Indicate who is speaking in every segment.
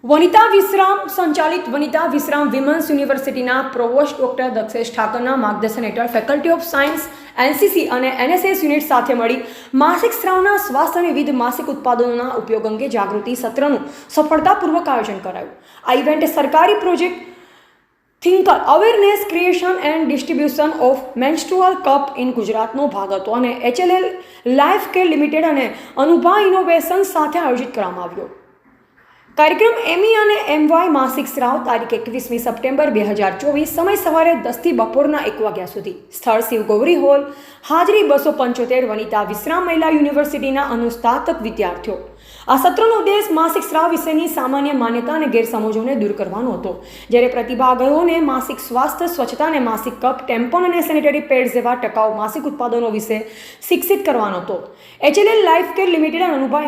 Speaker 1: વનિતા વિશ્રામ સંચાલિત વનિતા વિશ્રામ વિમન્સ યુનિવર્સિટીના પ્રોવોસ્ટ ડોક્ટર દક્ષેશ ઠાકરના માર્ગદર્શન હેઠળ ફેકલ્ટી ઓફ સાયન્સ એનસીસી અને એનએસએસ યુનિટ સાથે મળી માસિક સ્રાવના સ્વાસ્થ્ય અને વિવિધ માસિક ઉત્પાદનોના ઉપયોગ અંગે જાગૃતિ સત્રનું સફળતાપૂર્વક આયોજન કરાયું. આ ઇવેન્ટ સરકારી project thinker awareness creation and distribution of menstrual cup in ગુજરાતનો ભાગ હતો અને HLL લાઈફ કેર લિમિટેડ અને અનુભા ઇનોવેશન સાથે આયોજિત કરવામાં આવ્યો. કાર્યક્રમ એમઈ અને એમવાય માસિક સ્રાવ તારીખ 21મી સપ્ટેમ્બર 2024 સમય સવારે 10 થી બપોરના 1 વાગ્યા સુધી. સ્થળ શિવ ગૌરી હોલ. હાજરી 275 વનિતા વિશ્રામ મહિલા યુનિવર્સિટીના અનુસ્નાતક વિદ્યાર્થીઓ. આ સત્રનો ઉદ્દેશ માસિક સ્રાવ વિશેની સામાન્ય માન્યતા અને ગેરસમજોને દૂર કરવાનો હતો, જ્યારે પ્રતિભાગીઓને માસિક સ્વાસ્થ્ય, સ્વચ્છતા અને માસિક કપ, ટેમ્પોન અને સેનિટરી પેડ્સ જેવા ટકાઉ માસિક ઉત્પાદનો વિશે શિક્ષિત કરવાનો હતો. HLL લાઈફ કેર લિમિટેડ અને અનુભા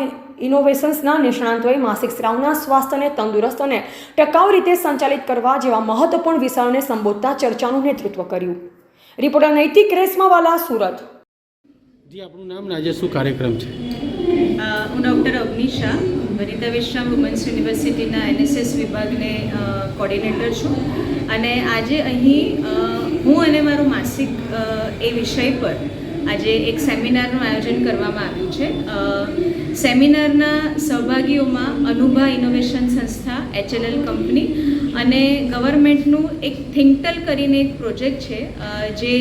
Speaker 1: ઇનોવેશન્સના નિષ્ણાંતોએ માસિક સ્રાવના સ્વાસ્થ્યને તંદુરસ્ત અને ટકાઉ રીતે સંચાલિત કરવા જેવા મહત્વપૂર્ણ વિષયોને સંબોધતા ચર્ચાનું નેતૃત્વ કર્યું. રિપોર્ટર નૈતિક રેશમાવાલા, સુરત.
Speaker 2: જી, આપણું નામ ને આજે શું કાર્યક્રમ છે?
Speaker 3: હું ડૉક્ટર અવનીશા, વનિતા વિશ્રામ વુમન્સ યુનિવર્સિટીના NSS વિભાગને કોર્ડિનેટર છું અને આજે અહીં હું અને મારું માસિક એ વિષય પર આજે એક સેમિનારનું આયોજન કરવામાં આવ્યું છે. સેમિનારના સહભાગીઓમાં અનુભા ઇનોવેશન સંસ્થા, HLL કંપની અને ગવર્મેન્ટનું એક થિંકટલ કરીને એક પ્રોજેક્ટ છે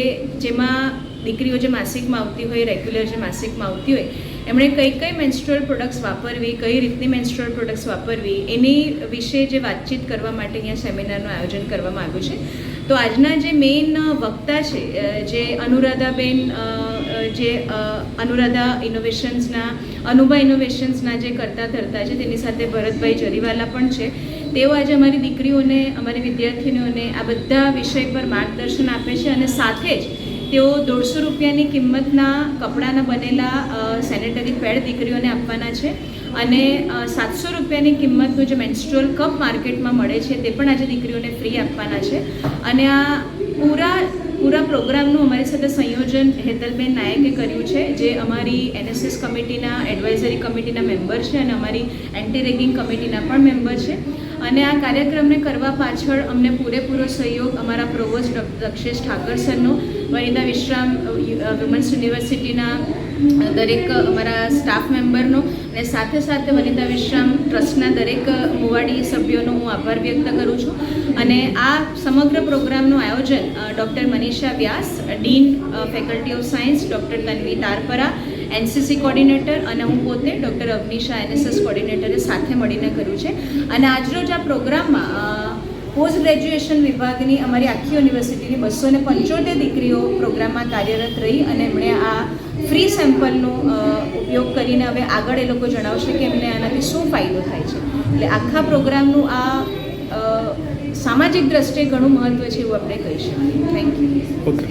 Speaker 3: જેમાં દીકરીઓ જે માસિકમાં આવતી હોય, રેગ્યુલર જે માસિકમાં આવતી હોય, એમણે કઈ મેન્સ્ટ્રુઅલ પ્રોડક્ટ્સ વાપરવી, કઈ રીતની મેન્સ્ટ્રુઅલ પ્રોડક્ટ્સ વાપરવી એની વિશે જે વાતચીત કરવા માટે અહીંયા સેમિનારનું આયોજન કરવામાં આવ્યું છે. તો આજના જે મેઇન વક્તા છે, જે અનુરાધાબેન, જે અનુરાધા ઇનોવેશન્સના, અનુભા ઇનોવેશન્સના જે કરતા ધરતા છે, તેની સાથે ભરતભાઈ જરીવાલા પણ છે. તેઓ આજે અમારી દીકરીઓને, અમારી વિદ્યાર્થીનીઓને આ બધા વિષય પર માર્ગદર્શન આપે છે અને સાથે જ તેઓ 150 રૂપિયાની કિંમતના કપડાના બનેલા સેનેટરી પેડ દીકરીઓને આપવાના છે અને 700 રૂપિયાની કિંમતનું જે મેન્સ્ટ્રુઅલ કપ માર્કેટમાં મળે છે તે પણ આજે દીકરીઓને ફ્રી આપવાના છે. અને આ પૂરા પ્રોગ્રામનું અમારી સાથે સંયોજન હેતલબેન નાયકે કર્યું છે, જે અમારી NSS કમિટીના એડવાઇઝરી કમિટીના મેમ્બર છે અને અમારી એન્ટી રેગિંગ કમિટીના પણ મેમ્બર છે. અને આ કાર્યક્રમને કરવા પાછળ અમને પૂરેપૂરો સહયોગ અમારા પ્રોવોસ્ટ દક્ષેશ ઠાકર સરનો, વનિતા વિશ્રામ વુમન્સ યુનિવર્સિટીના દરેક અમારા સ્ટાફ મેમ્બરનો અને સાથે સાથે વનિતા વિશ્રામ ટ્રસ્ટના દરેક મુવાડી સભ્યોનો હું આભાર વ્યક્ત કરું છું. અને આ સમગ્ર પ્રોગ્રામનું આયોજન doctor Manisha Vyas, dean faculty of science, doctor Tanvi Tarpara, NCC coordinator, અને હું પોતે ડૉક્ટર અવનીશા, NSS કોર્ડિનેટરે સાથે મળીને કર્યું છે. અને આજરોજ આ પ્રોગ્રામમાં પોસ્ટ ગ્રેજ્યુએશન વિભાગની અમારી આખી યુનિવર્સિટીની 275 દીકરીઓ પ્રોગ્રામમાં કાર્યરત રહી અને એમણે આ ફ્રી સેમ્પલનો ઉપયોગ કરીને હવે આગળ એ લોકો જણાવશે કે એમને આનાથી શું ફાયદો થાય છે. એટલે આખા પ્રોગ્રામનું આ સામાજિક દ્રષ્ટિએ ઘણું મહત્ત્વ છે એવું આપણે કહી શકીએ. Thank you.
Speaker 2: ઓકે.